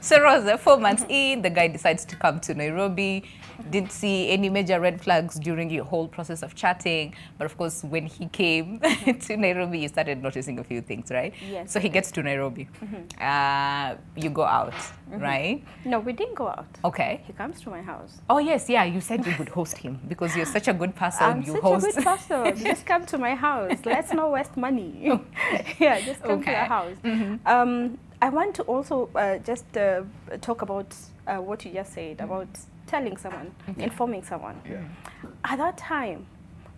So Rosa, 4 months in, the guy decides to come to Nairobi. Didn't see any major red flags during your whole process of chatting. But of course, when he came to Nairobi, you started noticing a few things, right? Yes. So he gets to Nairobi. You go out, right? No, we didn't go out. Okay. He comes to my house. Oh, yes, yeah. You said you would host him because you're such a good person. I'm you such host. a good person. Just come to my house. Let's not waste money. Yeah, just come to your house. I want to also just talk about what you just said about telling someone, informing someone. Yeah. At that time,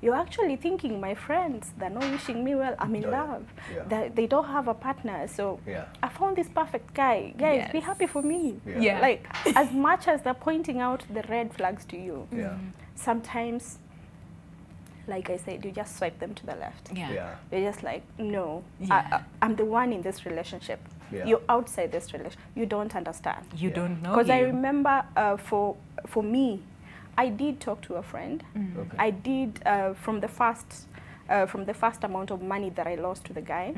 you're actually thinking, my friends, they're not wishing me well. I'm in love. Yeah. They don't have a partner. So Yeah. I found this perfect guy. Guys, be Yes. happy for me. Yeah. Yeah. Like, as much as they're pointing out the red flags to you, Yeah. sometimes, like I said, you just swipe them to the left. Yeah. Yeah. You're just like, no, Yeah. I'm the one in this relationship. Yeah. You're outside this relationship. You don't understand. You Yeah. don't know. Because I you. remember for me, I did talk to a friend. Okay. I did from the first amount of money that I lost to the guy.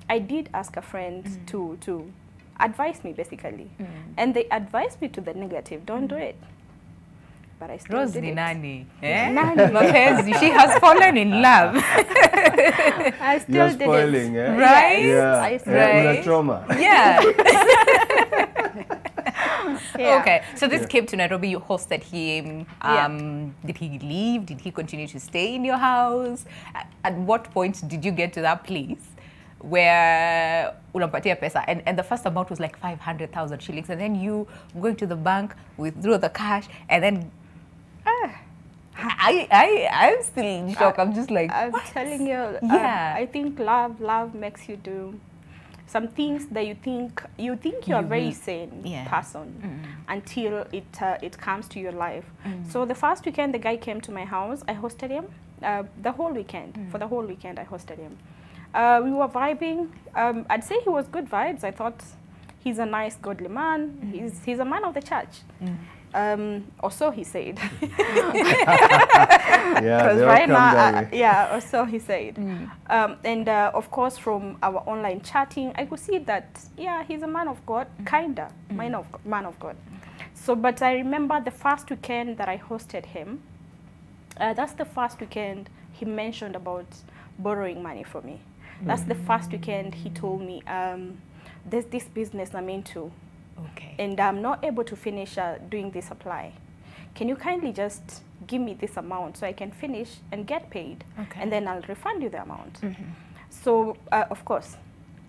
I did ask a friend to advise me basically, and they advised me to the negative. Don't do it. But I still Rose did ni it. nani? Eh? Nani. Mapenzi. She has fallen in love. I still You're did spoiling, it. eh? Right? Yeah. I still Right. Una trauma. Yeah. Yeah. Okay. So this Yeah. came to Nairobi. You hosted him. Yeah. Did he leave? Did he continue to stay in your house? At what point did you get to that place where unampatia pesa and the first amount was like 500,000 shillings, and then you going to the bank, withdraw the cash, and then I'm still in shock. I'm just like, I'm what? telling you, Yeah. I think love makes you do some things that you think you're a very sane person until it comes to your life. So the first weekend the guy came to my house, I hosted him the whole weekend. For the whole weekend I hosted him. We were vibing. I'd say he was good vibes. I thought he's a nice, godly man. He's a man of the church. Or so he said. Yeah, they all right come now, that way. yeah, or so he said. And of course, from our online chatting, I could see that, yeah, he's a man of God, kinda, man of God. So, but I remember the first weekend that I hosted him, that's the first weekend he mentioned about borrowing money from me. That's the first weekend he told me, there's this business I'm into. Okay. And I'm not able to finish doing this apply. Can you kindly just give me this amount so I can finish and get paid? Okay. And then I'll refund you the amount. So, of course,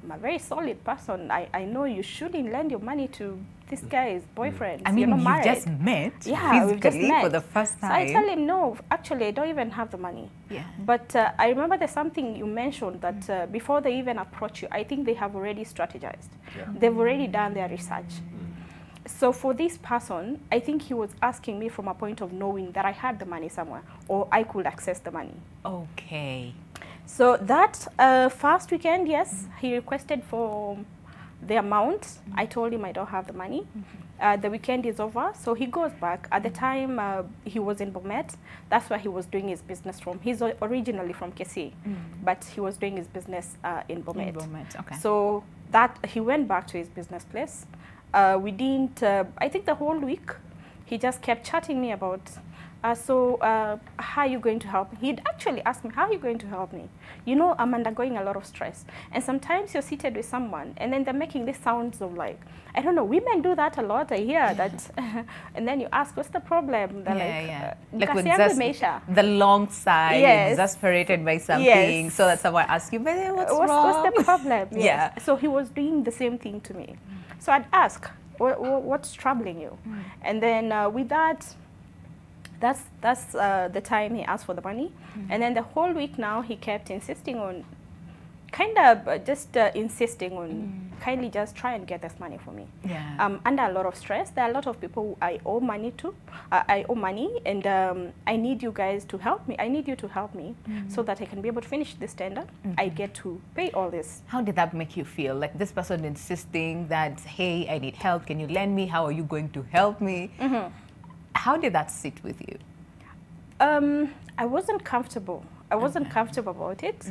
I'm a very solid person. I know you shouldn't lend your money to this guy's boyfriend. I mean, You're not you married. just met Yeah, we've just physically met. for the first So time. I tell him, no, actually, I don't even have the money. Yeah. But I remember there's something you mentioned that before they even approach you, I think they have already strategized. Yeah. They've already done their research. So for this person, I think he was asking me from a point of knowing that I had the money somewhere or I could access the money. Okay. So that first weekend, yes, he requested for the amount. I told him I don't have the money. The weekend is over, so he goes back. At the time, he was in Bomet. That's where he was doing his business from. He's originally from Kisii, but he was doing his business in Bomet. Okay. So that he went back to his business place. We didn't, I think the whole week, he just kept chatting me about, how are you going to help me? He'd actually asked me, how are you going to help me? You know, I'm undergoing a lot of stress. And sometimes you're seated with someone, and then they're making these sounds of like, I don't know, women do that a lot, I hear that. And then you ask, what's the problem? They're like "Kasi with yangu imeisha." the long side, Yes. exasperated by something, Yes. so that someone asks you, but what's wrong? What's the problem? Yes. Yeah. So he was doing the same thing to me. So I'd ask, what's troubling you? And then with that, that's the time he asked for the money. And then the whole week now he kept insisting on, insisting on kindly just try and get this money for me. Yeah. I'm under a lot of stress. There are a lot of people who I owe money to. I owe money, and I need you guys to help me. I need you to help me so that I can be able to finish this tender. I get to pay all this. How did that make you feel? Like this person insisting that, hey, I need help. Can you lend me? How are you going to help me? How did that sit with you? I wasn't comfortable. I wasn't comfortable about it.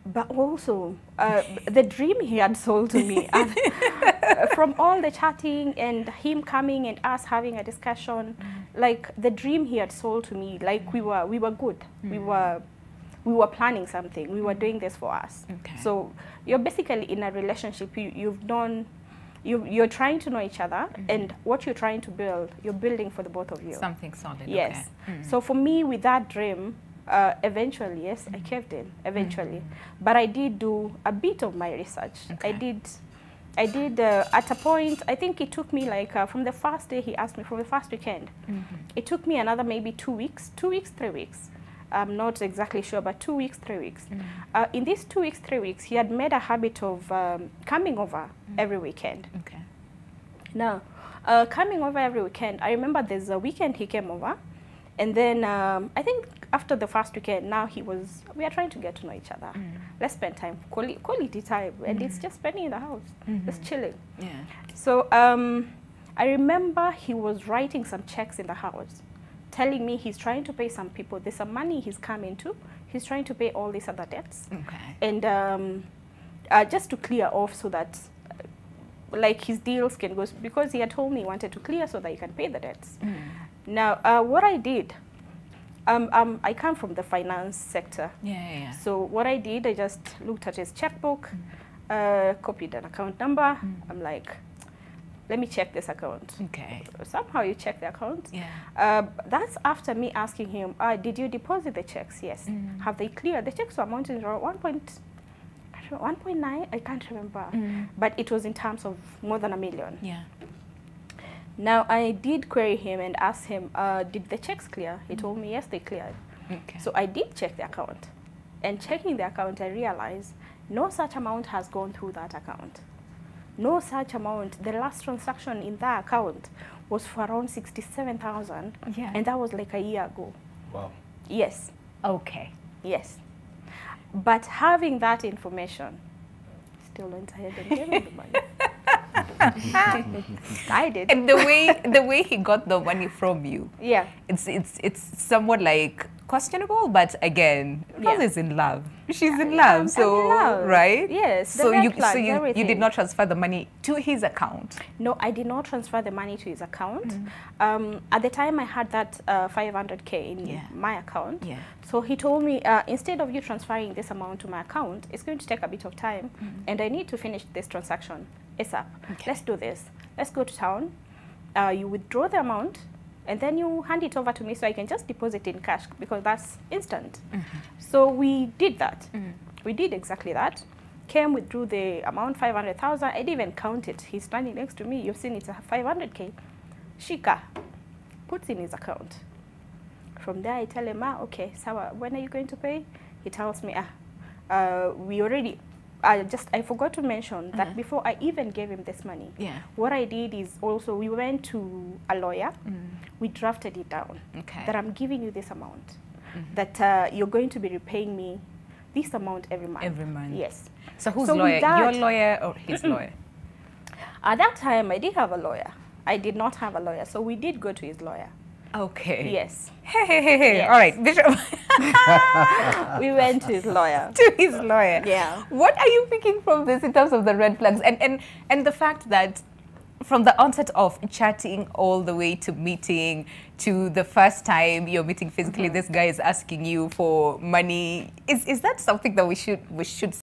But also, the dream he had sold to me, from all the chatting and him coming and us having a discussion, like the dream he had sold to me, like we were good. We were planning something. We were doing this for us. Okay. So you're basically in a relationship. You're trying to know each other, and what you're trying to build, you're building for the both of you. Something solid. Yes. Okay. So for me, with that dream, eventually, yes, I caved in. Eventually, but I did do a bit of my research. Okay. I did at a point. I think it took me like from the first day he asked me, from the first weekend, it took me another maybe 2 weeks, 3 weeks. I'm not exactly sure, but 2 weeks, 3 weeks. In these 2 weeks, 3 weeks, he had made a habit of coming over every weekend. Okay. Now, coming over every weekend, I remember there's a weekend he came over, and then I think after the first weekend, now we are trying to get to know each other. Let's spend time, quality time, and it's just spending in the house, just chilling. Yeah. So I remember he was writing some checks in the house, telling me he's trying to pay some people. There's some money he's come into. He's trying to pay all these other debts. Okay. And just to clear off so that like his deals can go, because he had told me he wanted to clear so that he can pay the debts. Now, what I did, I come from the finance sector. Yeah. So what I did, I just looked at his checkbook, copied an account number. I'm like, let me check this account. Okay. Somehow you check the account. Yeah. That's after me asking him, did you deposit the checks? Yes. Have they cleared? The checks were amounting to 1.9, I can't remember. But it was in terms of more than $1 million. Yeah. Now, I did query him and ask him, did the checks clear? He told me, yes, they cleared. Okay. So I did check the account. And checking the account, I realized no such amount has gone through that account. No such amount. The last transaction in that account was for around 67,000. Yeah. And that was like a year ago. Wow. Yes. Okay. Yes. But having that information, still went ahead and gave him the money. I did. And the way he got the money from you, Yeah. it's somewhat like questionable, but again, Rose is in love. She's in I'm love, so in love. right? Yes. So the red you flags, you everything. did not transfer the money to his account. No, I did not transfer the money to his account. At the time, I had that 500K in my account. Yeah. So he told me, instead of you transferring this amount to my account, it's going to take a bit of time, and I need to finish this transaction ASAP. Okay. Let's do this. Let's go to town. You withdraw the amount, and then you hand it over to me so I can just deposit in cash, because that's instant. So we did that. We did exactly that. Came, withdrew the amount, 500,000. I didn't even count it. He's standing next to me. You've seen it's a 500K. Shika puts in his account. From there, I tell him, okay, Sawa, when are you going to pay? He tells me, we already, I forgot to mention that before I even gave him this money, what I did is also, we went to a lawyer, we drafted it down, that I'm giving you this amount, that you're going to be repaying me this amount every month. Every month. Yes. So who's lawyer? Your lawyer or his lawyer? At that time, I did have a lawyer. I did not have a lawyer, so we did go to his lawyer. Okay. Yes. Hey. Yes. All right, Bishop. We went to his lawyer. To his lawyer. Yeah. What are you picking from this in terms of the red flags and the fact that from the onset of chatting all the way to meeting to the first time you're meeting physically, this guy is asking you for money. Is that something that we should